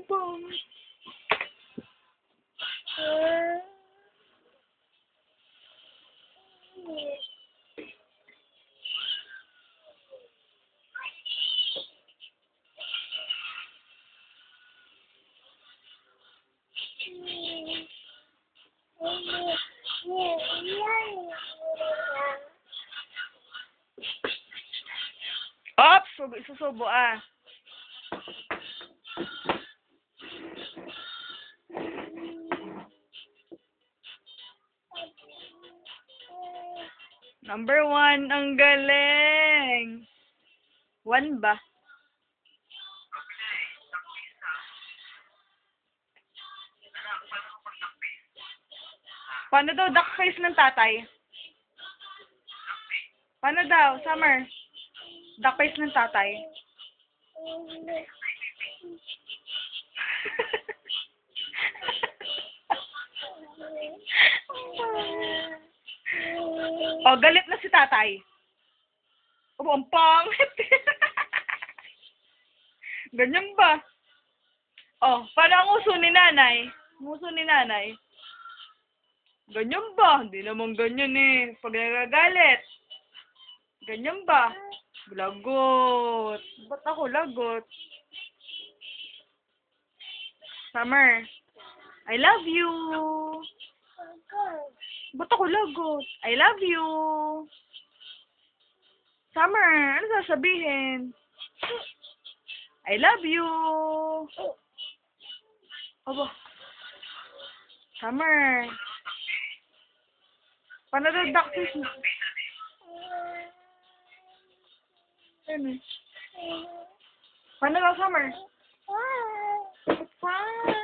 Bang. Ops! Susubo ah. Number 1, ang galing. 1 ba? Paano daw duck face ng tatay? Paano daw, Summer? Duck face ng tatay. Oh, galit na si tatay. Oh, ang pangit. Ganyan ba? Oh, paano ang uso ni nanay? Ang uso ni nanay? Ganyan ba? Hindi naman ganyan eh. Pag nagagalit. Ganyan ba? Lagot. Ba't ako lagot? Summer, I love you. Ba't ako lagot? I love you. Summer, ano sasabihin? I love you. Aba. Summer. Paano daw duck face mo? Ano? Paano daw, Summer? Hi.